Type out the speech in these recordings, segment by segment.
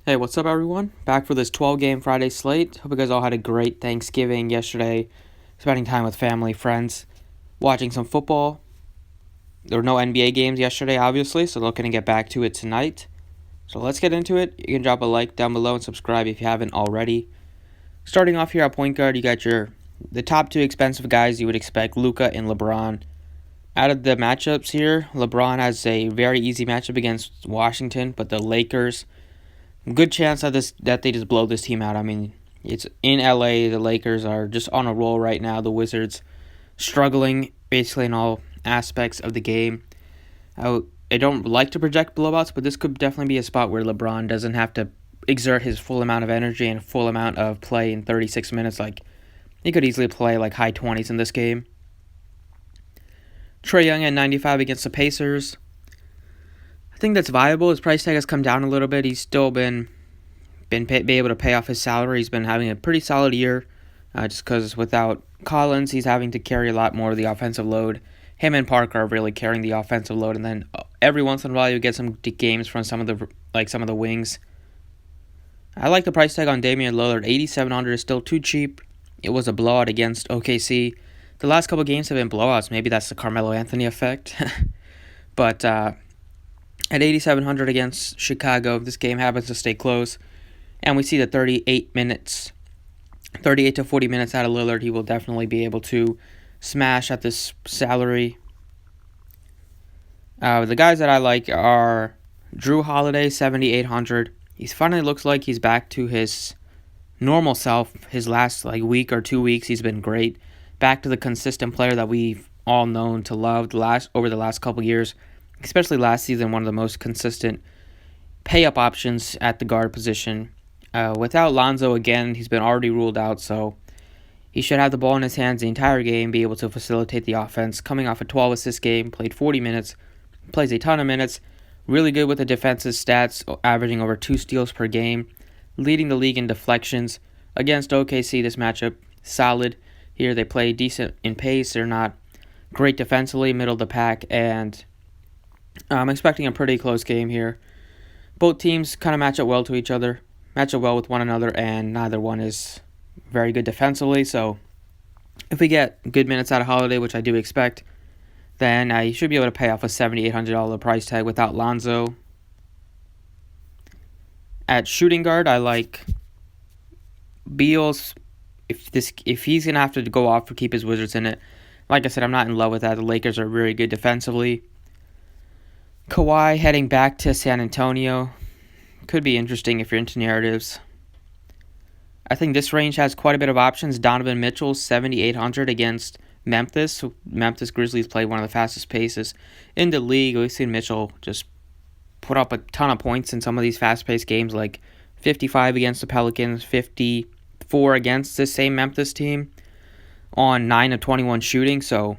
Hey, what's up, everyone? Back for this 12-game Friday slate. Hope you guys all had a great Thanksgiving yesterday, spending time with family, friends, watching some football. There were no NBA games yesterday, obviously, so looking to get back to it tonight. So let's get into it. You can drop a like down below and subscribe if you haven't already. Starting off here at point guard, you got the top two expensive guys you would expect, Luka and LeBron. Out of the matchups here, LeBron has a very easy matchup against Washington, but the Lakers, good chance that they just blow this team out. I mean, it's in LA. The Lakers are just on a roll right now. The Wizards struggling basically in all aspects of the game. I don't like to project blowouts, but this could definitely be a spot where LeBron doesn't have to exert his full amount of energy and full amount of play in 36 minutes. Like, he could easily play like high 20s in this game. Trae Young at 95 against the Pacers. I think that's viable. His price tag has come down a little bit. He's still be able to pay off his salary. He's been having a pretty solid year, just because without Collins, he's having to carry a lot more of the offensive load. Him and Parker are really carrying the offensive load, and then every once in a while you get some games from some of the wings. I like the price tag on Damian Lillard. 8,700 is still too cheap. It was a blowout against OKC. The last couple games have been blowouts. Maybe that's the Carmelo Anthony effect, but. At 8,700 against Chicago, this game happens to stay close, and we see the 38 to 40 minutes out of Lillard, he will definitely be able to smash at this salary. The guys that I like are Drew Holiday, 7,800. He finally looks like he's back to his normal self. His last week or 2 weeks, he's been great. Back to the consistent player that we've all known to love over the last couple years. Especially last season, one of the most consistent pay-up options at the guard position. Without Lonzo again, he's been already ruled out, so he should have the ball in his hands the entire game, be able to facilitate the offense. Coming off a 12-assist game, played 40 minutes, plays a ton of minutes, really good with the defensive stats, averaging over 2 steals per game, leading the league in deflections. Against OKC, this matchup, solid. Here they play decent in pace. They're not great defensively, middle of the pack, and I'm expecting a pretty close game here. Both teams kind of match up well with one another, and neither one is very good defensively. So if we get good minutes out of Holiday, which I do expect, then you should be able to pay off a $7,800 price tag without Lonzo. At shooting guard, I like Beals. If he's gonna have to go off to keep his Wizards in it, like I said, I'm not in love with that. The Lakers are really good defensively. Kawhi heading back to San Antonio could be interesting if you're into narratives. I think this range has quite a bit of options. Donovan Mitchell, 7,800 against Memphis. Memphis Grizzlies play one of the fastest paces in the league. We've seen Mitchell just put up a ton of points in some of these fast-paced games, like 55 against the Pelicans, 54 against this same Memphis team on 9 of 21 shooting. So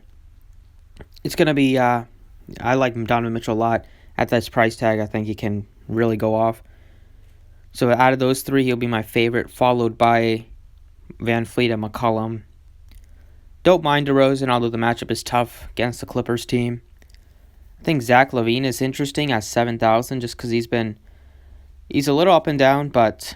it's going to be... I like Donovan Mitchell a lot. At this price tag, I think he can really go off. So out of those three, he'll be my favorite, followed by Van Fleet and McCollum. Don't mind DeRozan, although the matchup is tough against the Clippers team. I think Zach LaVine is interesting at 7,000 just because he's a little up and down, but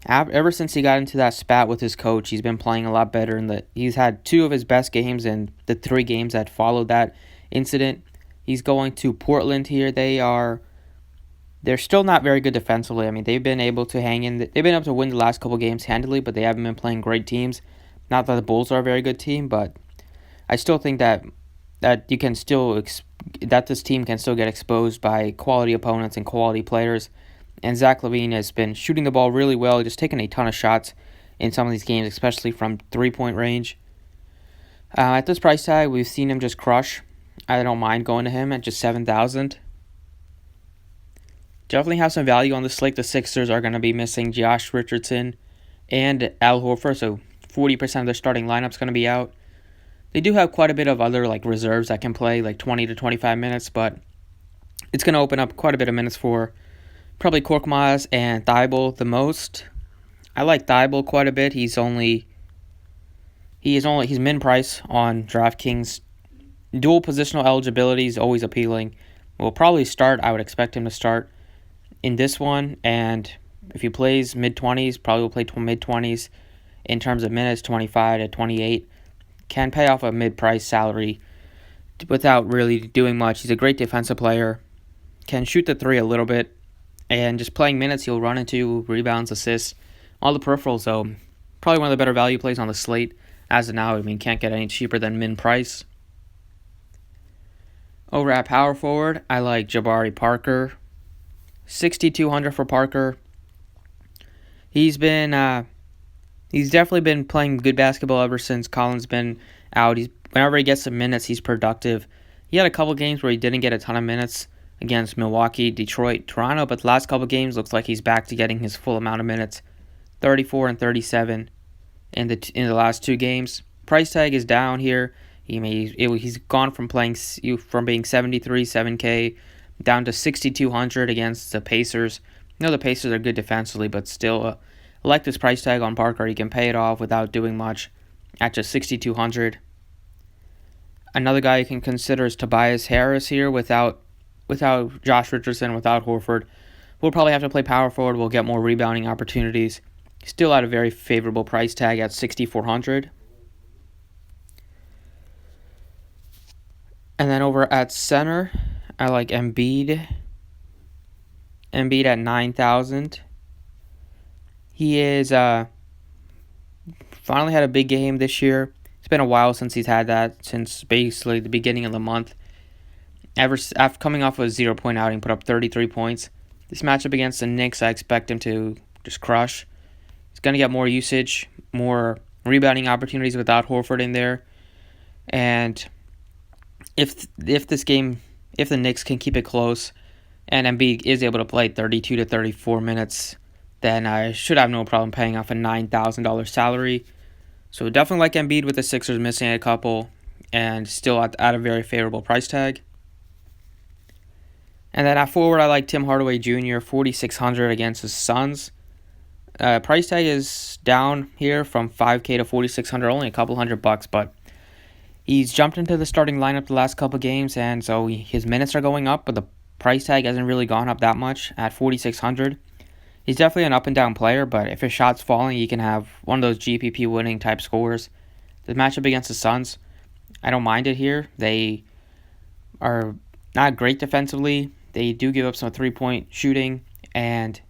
ever since he got into that spat with his coach, he's been playing a lot better. He's had 2 of his best games in the 3 games that followed that incident. He's going to Portland here. They're still not very good defensively. I mean, they've been able to hang in. They've been able to win the last couple games handily, but they haven't been playing great teams. Not that the Bulls are a very good team, but I still think that this team can still get exposed by quality opponents and quality players. And Zach LaVine has been shooting the ball really well, just taking a ton of shots in some of these games, especially from 3-point range. At this price tag, we've seen him just crush. I don't mind going to him at just 7,000. Definitely have some value on the slate. The Sixers are going to be missing Josh Richardson and Al Horford, so 40% of their starting lineup's going to be out. They do have quite a bit of other reserves that can play 20 to 25 minutes, but it's going to open up quite a bit of minutes for probably Korkmaz and Thibault the most. I like Thibault quite a bit. He's min price on Draftkings. Dual positional eligibility is always appealing. Will probably start. I would expect him to start in this one, and If he plays mid-20s, probably will play mid-20s in terms of minutes, 25 to 28. Can pay off a mid-price salary without really doing much. He's a great defensive player. Can shoot the three a little bit. And just playing minutes, he'll run into rebounds, assists, all the peripherals. So probably one of the better value plays on the slate. As of now, I mean, can't get any cheaper than min price. Over at power forward, I like Jabari Parker. 6,200 for Parker. He's definitely been playing good basketball ever since Collins been out. Whenever he gets some minutes, he's productive. He had a couple games where he didn't get a ton of minutes against Milwaukee, Detroit, Toronto, but the last couple games looks like he's back to getting his full amount of minutes. 34 and 37 in the last two games. Price tag is down here. He's gone from being 73 7K down to 6,200 against the Pacers. I know the Pacers are good defensively, but still, I like this price tag on Parker. He can pay it off without doing much at just 6,200. Another guy you can consider is Tobias Harris here without Josh Richardson, without Horford. We'll probably have to play power forward. We'll get more rebounding opportunities. Still at a very favorable price tag at 6,400. And then over at center, I like Embiid. Embiid at 9,000. He is finally had a big game this year. It's been a while since he's had that, since basically the beginning of the month. After coming off of a 0-point outing, put up 33 points. This matchup against the Knicks, I expect him to just crush. He's going to get more usage, more rebounding opportunities without Horford in there. And if the Knicks can keep it close and Embiid is able to play 32 to 34 minutes, then I should have no problem paying off a $9,000 salary. So definitely like Embiid with the Sixers missing a couple and still at a very favorable price tag. And then at forward, I like Tim Hardaway Jr., 4,600 against the Suns. Price tag is down here from 5K to 4,600, only a couple $100, but he's jumped into the starting lineup the last couple games, and so his minutes are going up, but the price tag hasn't really gone up that much at 4,600. He's definitely an up-and-down player, but if his shot's falling, he can have one of those GPP winning type scores. The matchup against the Suns, I don't mind it here. They are not great defensively. They do give up some three-point shooting, and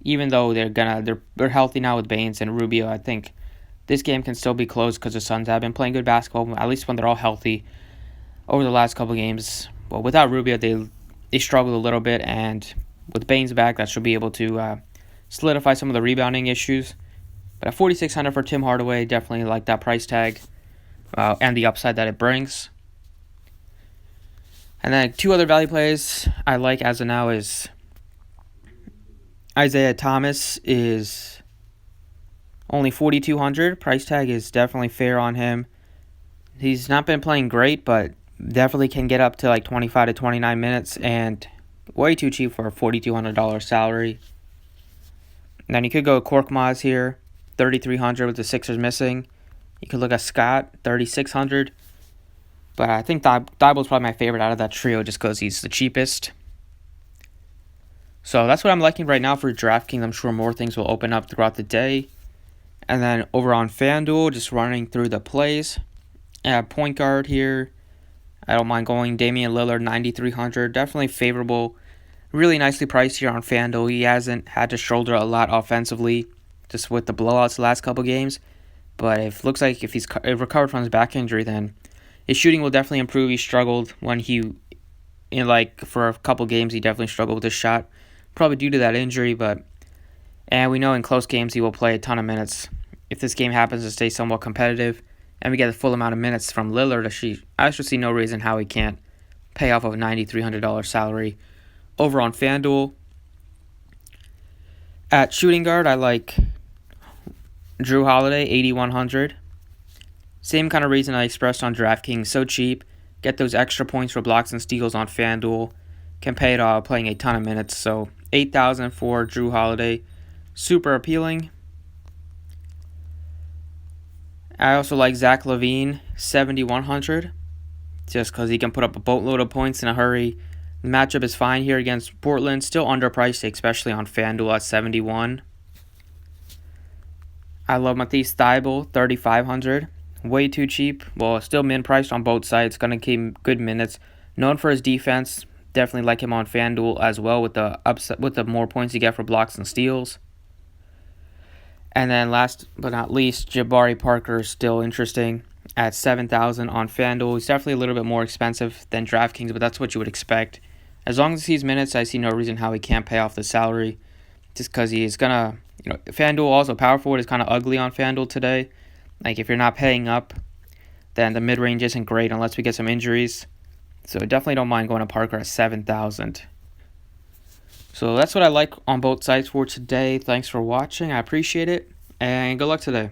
even though they're healthy now with Baines and Rubio, I think this game can still be close because the Suns have been playing good basketball, at least when they're all healthy over the last couple games. But without Rubio, they struggled a little bit, and with Baines back, that should be able to solidify some of the rebounding issues. But at 4,600 for Tim Hardaway, definitely like that price tag and the upside that it brings. And then two other value plays I like as of now is Isaiah Thomas is only 4,200. Price tag is definitely fair on him. He's not been playing great, but definitely can get up to like 25 to 29 minutes and way too cheap for a $4,200 salary. And then you could go Korkmaz here, 3,300 with the Sixers missing. You could look at Scott, 3,600. But I think Thybulle's probably my favorite out of that trio just because he's the cheapest. So that's what I'm liking right now for Draftkings. I'm sure more things will open up throughout the day. And then over on Fanduel, just running through the plays. Point guard here, I don't mind going Damian Lillard, 9,300. Definitely favorable. Really nicely priced here on Fanduel. He hasn't had to shoulder a lot offensively just with the blowouts the last couple games. But it looks like if he's recovered from his back injury, then his shooting will definitely improve. He struggled for a couple games, he definitely struggled with his shot. Probably due to that injury, and we know in close games he will play a ton of minutes. If this game happens to stay somewhat competitive and we get the full amount of minutes from Lillard, I should see no reason how he can't pay off of a $9,300 salary over on FanDuel. At shooting guard, I like Drew Holiday, 8,100. Same kind of reason I expressed on DraftKings. So cheap. Get those extra points for blocks and steals on FanDuel. Can pay it off playing a ton of minutes. So 8,000 for Drew Holiday. Super appealing. I also like Zach LaVine, 7,100. Just because he can put up a boatload of points in a hurry. The matchup is fine here against Portland. Still underpriced, especially on Fanduel at 71. I love Matisse Thybulle, 3,500. Way too cheap. Well, still min-priced on both sides. Going to keep good minutes. Known for his defense. Definitely like him on FanDuel as well with the more points you get for blocks and steals. And then last but not least, Jabari Parker is still interesting at 7,000 on FanDuel. He's definitely a little bit more expensive than Draftkings, but that's what you would expect. As long as he sees minutes, I see no reason how he can't pay off the salary. Just because he's gonna, FanDuel also power forward is kind of ugly on FanDuel today. Like if you're not paying up, then the mid range isn't great unless we get some injuries. So definitely don't mind going to Parker at 7,000. So that's what I like on both sides for today. Thanks for watching. I appreciate it, and good luck today.